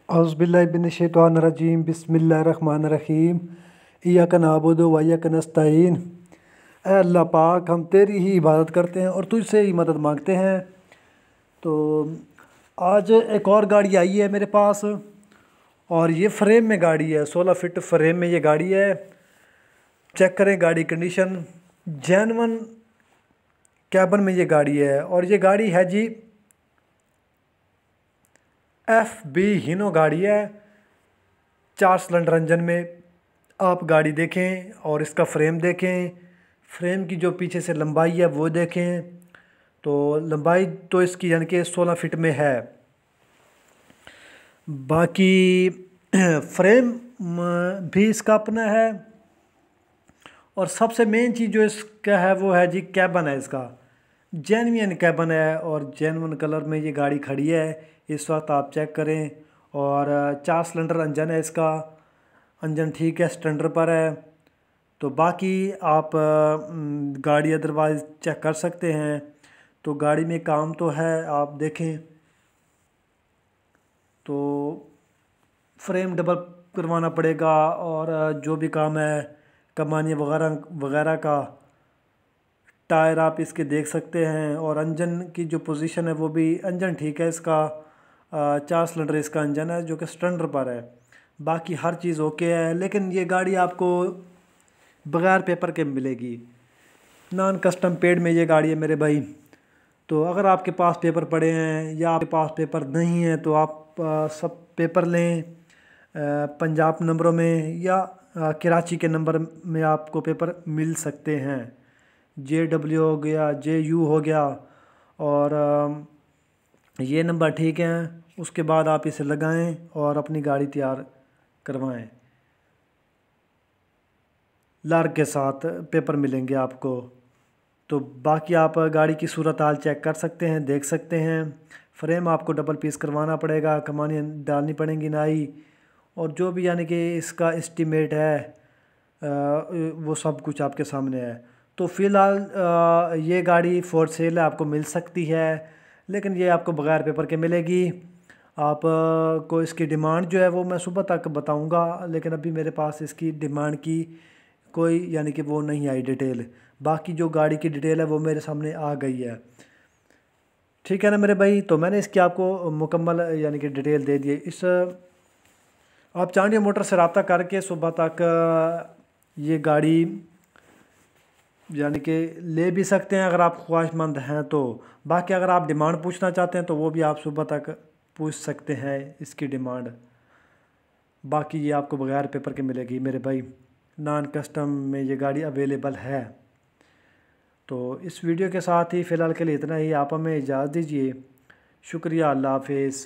औज़ुबिल्लाहिमिनश्शैतानिर्रजीम बिस्मिल्लाहिर्रहमानिर्रहीम इय्याका नअबुदु व इय्याका नस्तईन। ऐ अल्लाह पाक, हम तेरी ही इबादत करते हैं और तुझसे ही मदद मांगते हैं। तो आज एक और गाड़ी आई है मेरे पास, और ये फ्रेम में गाड़ी है, 16 फीट फ्रेम में ये गाड़ी है। चेक करें गाड़ी कंडीशन, जेन्युइन कैबन में ये गाड़ी है। और ये गाड़ी है जी FB हीनो गाड़ी है, 4 सिलेंडर इंजन में। आप गाड़ी देखें और इसका फ्रेम देखें, फ्रेम की जो पीछे से लंबाई है वो देखें। तो लंबाई तो इसकी यानी कि 16 फीट में है। बाकी फ्रेम भी इसका अपना है। और सबसे मेन चीज़ जो इसका है वो है जी कैबन है इसका, जेन्युइन कैबन है और जेन्युइन कलर में ये गाड़ी खड़ी है इस वक्त। आप चेक करें। और 4 सिलेंडर इंजन है इसका, इंजन ठीक है, स्टैंडर्ड पर है। तो बाकी आप गाड़ी अदरवाइज़ चेक कर सकते हैं। तो गाड़ी में काम तो है, आप देखें तो फ्रेम डबल करवाना पड़ेगा। और जो भी काम है कमानी वगैरह वगैरह का, टायर आप इसके देख सकते हैं। और इंजन की जो पोजीशन है वो भी, इंजन ठीक है इसका, 4 सिलेंडर इसका इंजन है जो कि स्टैंडर्ड पर है। बाकी हर चीज़ ओके है। लेकिन ये गाड़ी आपको बग़ैर पेपर के मिलेगी, नॉन कस्टम पेड में ये गाड़ी है मेरे भाई। तो अगर आपके पास पेपर पड़े हैं या आपके पास पेपर नहीं है तो आप सब पेपर लें पंजाब नंबरों में या कराची के नंबर में आपको पेपर मिल सकते हैं। JW हो गया, JU हो गया, और ये नंबर ठीक हैं। उसके बाद आप इसे लगाएं और अपनी गाड़ी तैयार करवाएं। लार के साथ पेपर मिलेंगे आपको। तो बाकी आप गाड़ी की सूरत हाल चेक कर सकते हैं, देख सकते हैं। फ्रेम आपको डबल पीस करवाना पड़ेगा, कमानी डालनी पड़ेंगी नाई, और जो भी यानी कि इसका एस्टीमेट है वो सब कुछ आपके सामने है। तो फ़िलहाल ये गाड़ी फॉर सेल है, आपको मिल सकती है, लेकिन ये आपको बग़ैर पेपर के मिलेगी। आप को इसकी डिमांड जो है वो मैं सुबह तक बताऊंगा, लेकिन अभी मेरे पास इसकी डिमांड की कोई यानी कि वो नहीं आई डिटेल। बाकी जो गाड़ी की डिटेल है वो मेरे सामने आ गई है। ठीक है ना मेरे भाई। तो मैंने इसकी आपको मुकम्मल यानी कि डिटेल दे दी है। इस आप चांडिया मोटर से रब्ता करके सुबह तक ये गाड़ी यानी कि ले भी सकते हैं अगर आप ख्वाहिशमंद हैं तो। बाकी अगर आप डिमांड पूछना चाहते हैं तो वो भी आप सुबह तक पूछ सकते हैं इसकी डिमांड। बाकी ये आपको बग़ैर पेपर के मिलेगी मेरे भाई, नॉन कस्टम में ये गाड़ी अवेलेबल है। तो इस वीडियो के साथ ही फ़िलहाल के लिए इतना ही। आप हमें इजाज़त दीजिए। शुक्रिया, अल्लाह हाफिज़।